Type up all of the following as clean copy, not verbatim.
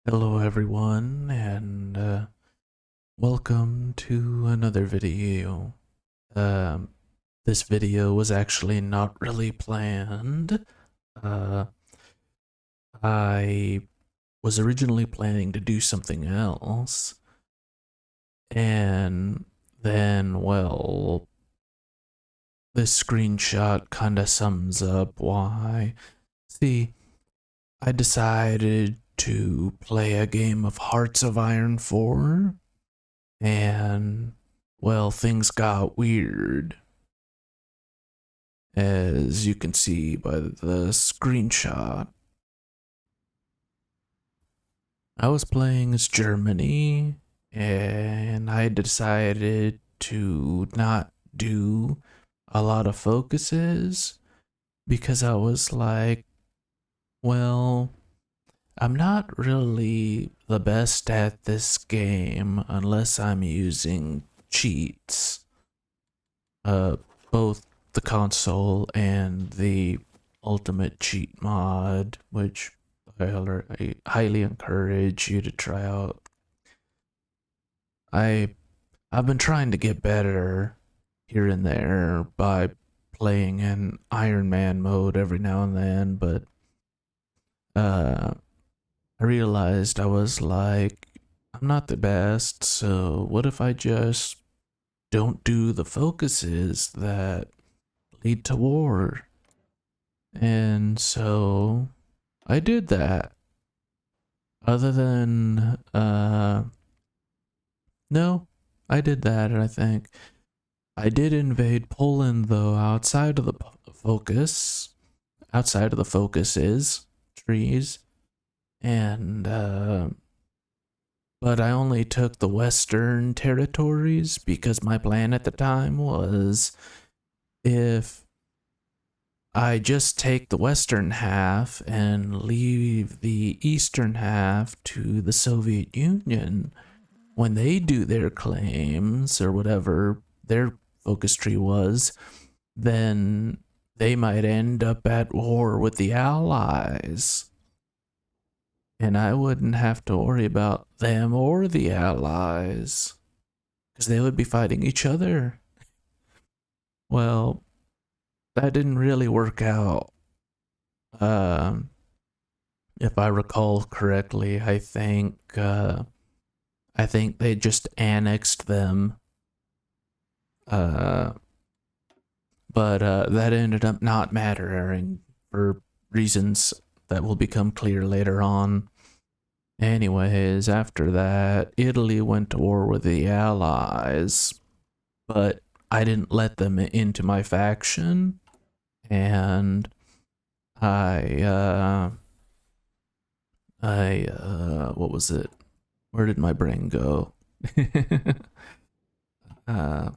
Hello everyone, and welcome to another video. Um, this video was actually not really planned. Uh, I was originally planning to do something else, and then, well, this screenshot kinda sums up why. See, I decided to play a game of Hearts of Iron 4. And, well, things got weird, as you can see by the screenshot. I was playing as Germany, and I decided to not do a lot of focuses because I was like, well, I'm not really the best at this game unless I'm using cheats. Uh, both the console and the ultimate cheat mod, which I highly encourage you to try out. I've been trying to get better here and there by playing in Iron Man mode every now and then, but I realized I was like, I'm not the best, so what if I just don't do the focuses that lead to war? And so I did that. Other than, no, I did that, I think. I did invade Poland, though, outside of the focus. Outside of the focus is trees. And, but I only took the western territories because my plan at the time was if I just take the western half and leave the eastern half to the Soviet Union. When they do their claims or whatever their focus tree was, then they might end up at war with the Allies. And I wouldn't have to worry about them or the Allies because they would be fighting each other. Well, that didn't really work out. Um, if I recall correctly, I think they just annexed them. Uh, but that ended up not mattering for reasons that will become clear later on. Anyways, after that, Italy went to war with the Allies, but I didn't let them into my faction, and I, what was it? Where did my brain go? uh,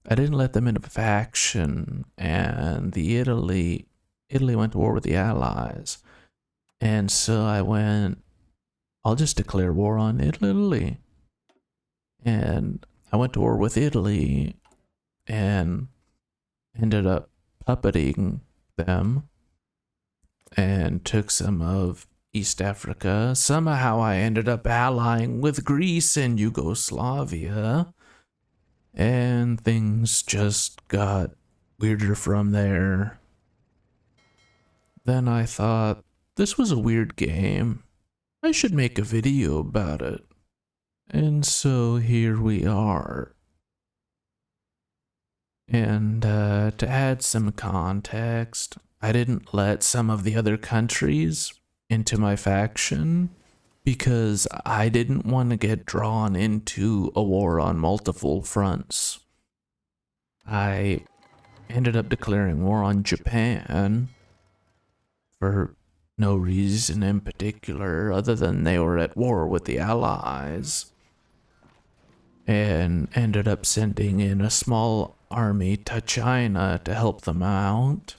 I didn't let them into faction, and Italy went to war with the Allies, and so I went, I'll just declare war on Italy, and I went to war with Italy, and ended up puppeting them, and took some of East Africa. Somehow I ended up allying with Greece and Yugoslavia, and things just got weirder from there. Then I thought, this was a weird game. I should make a video about it. And so here we are. And to add some context, I didn't let some of the other countries into my faction because I didn't want to get drawn into a war on multiple fronts. I ended up declaring war on Japan for no reason in particular other than they were at war with the Allies, and ended up sending in a small army to China to help them out.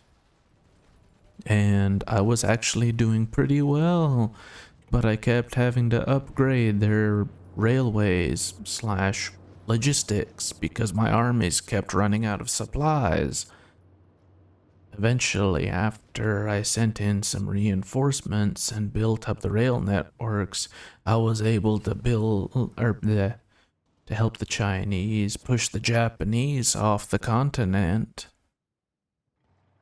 And I was actually doing pretty well, but I kept having to upgrade their railways slash logistics because my armies kept running out of supplies. eventually, after I sent in some reinforcements and built up the rail networks, I was able to to help the Chinese push the Japanese off the continent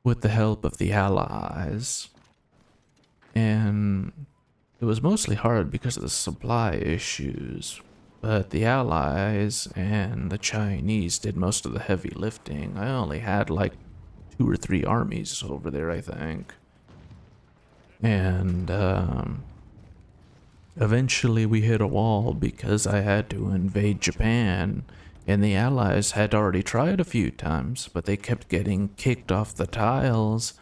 with the help of the Allies. And it was mostly hard because of the supply issues, but the Allies and the Chinese did most of the heavy lifting. I only had like 2 or 3 armies over there, I think. And eventually we hit a wall because I had to invade Japan, and the Allies had already tried a few times, but they kept getting kicked off the tiles,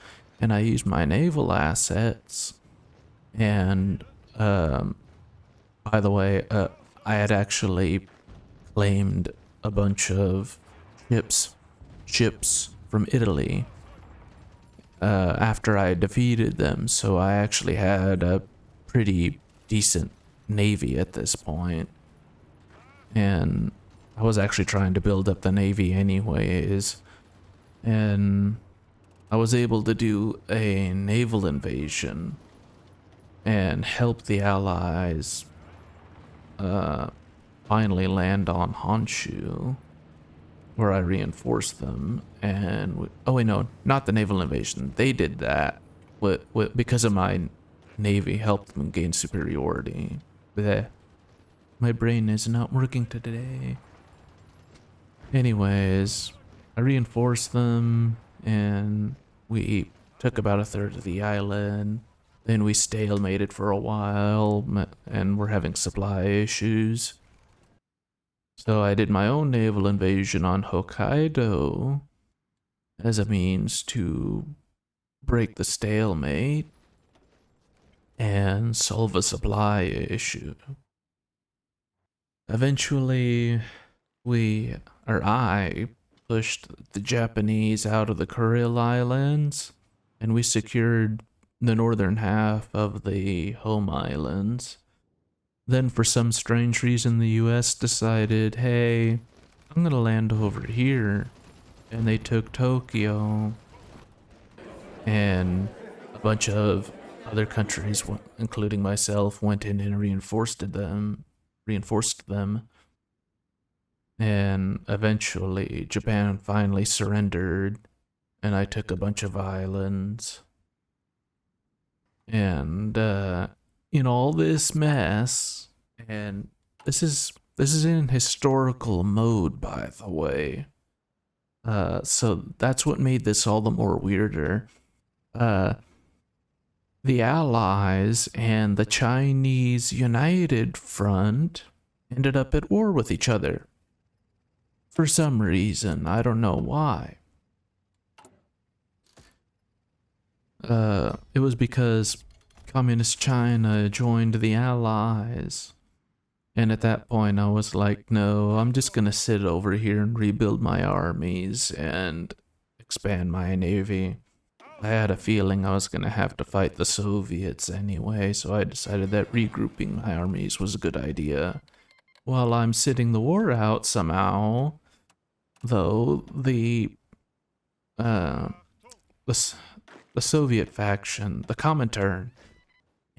and I used my naval assets. And by the way, I had actually claimed a bunch of ships from Italy after I defeated them, so I actually had a pretty decent navy at this point. And I was actually trying to build up the navy anyways, and I was able to do a naval invasion and help the Allies finally land on Honshu, where I reinforced them. And oh wait, no, not the naval invasion. They did that because of my navy helped them gain superiority. Bleh. My brain is not working today. Anyways, I reinforced them, and we took about 1/3 of the island. Then we stalemated for a while, and we're having supply issues. So I did my own naval invasion on Hokkaido as a means to break the stalemate and solve a supply issue. Eventually, I pushed the Japanese out of the Kuril Islands, and we secured the northern half of the home islands. Then for some strange reason the US decided, hey, I'm gonna land over here. And they took Tokyo. And a bunch of other countries, including myself, went in and reinforced them. And eventually Japan finally surrendered, and I took a bunch of islands. And in all this mess, and this is in historical mode, by the way. So that's what made this all the more weirder. The Allies and the Chinese United Front ended up at war with each other. For some reason, I don't know why. It was because Communist China joined the Allies. And at that point, I was like, no, I'm just gonna sit over here and rebuild my armies and expand my navy. I had a feeling I was gonna have to fight the Soviets anyway, so I decided that regrouping my armies was a good idea. While I'm sitting the war out somehow, though, the Soviet faction, the Comintern,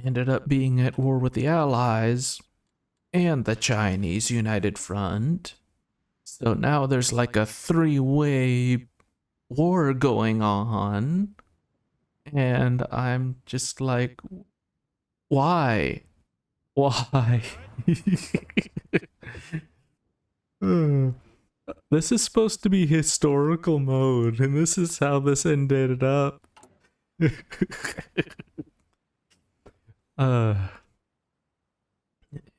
ended up being at war with the Allies and the Chinese United Front. So now there's like a 3-way war going on. And I'm just like, why? Why? This is supposed to be historical mode, and this is how this ended up.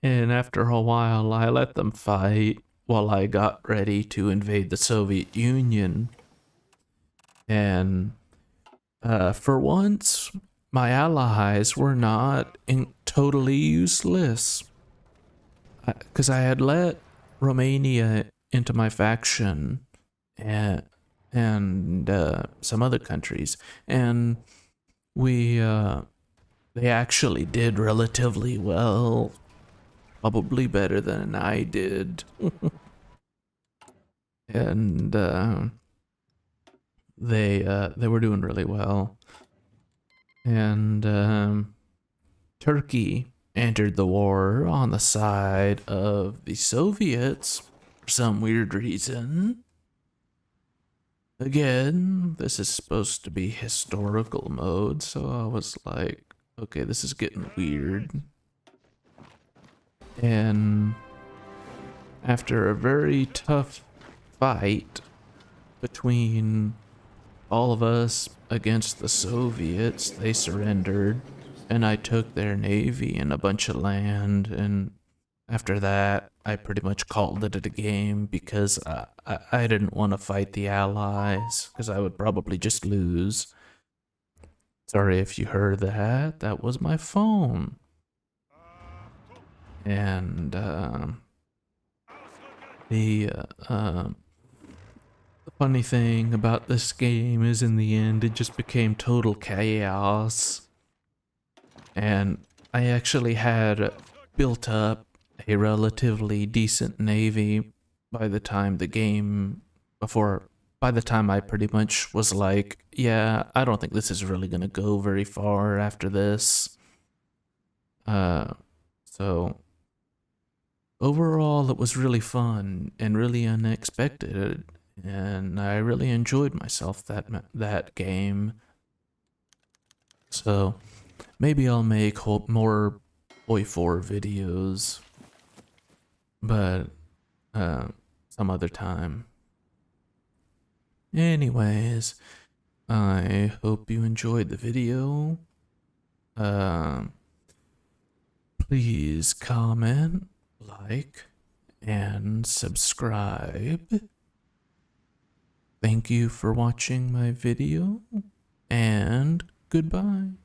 And after a while, I let them fight while I got ready to invade the Soviet Union. And for once, my allies were not totally useless. Because I had let Romania into my faction and some other countries. And they actually did relatively well. Probably better than I did. And they were doing really well. And Turkey entered the war on the side of the Soviets for some weird reason. Again, this is supposed to be historical mode, so I was like, okay, this is getting weird. And after a very tough fight between all of us against the Soviets, they surrendered, and I took their navy and a bunch of land, and after that, I pretty much called it a game because I didn't want to fight the Allies because I would probably just lose. Sorry if you heard that. That was my phone. And the funny thing about this game is, in the end, it just became total chaos. And I actually had built up a relatively decent navy by the time by the time I pretty much was like, yeah, I don't think this is really gonna go very far after this. So overall, it was really fun and really unexpected, and I really enjoyed myself that game. So maybe I'll make more HOI4 videos, but some other time. Anyways, I hope you enjoyed the video. Please comment, like, and subscribe. Thank you for watching my video, and goodbye.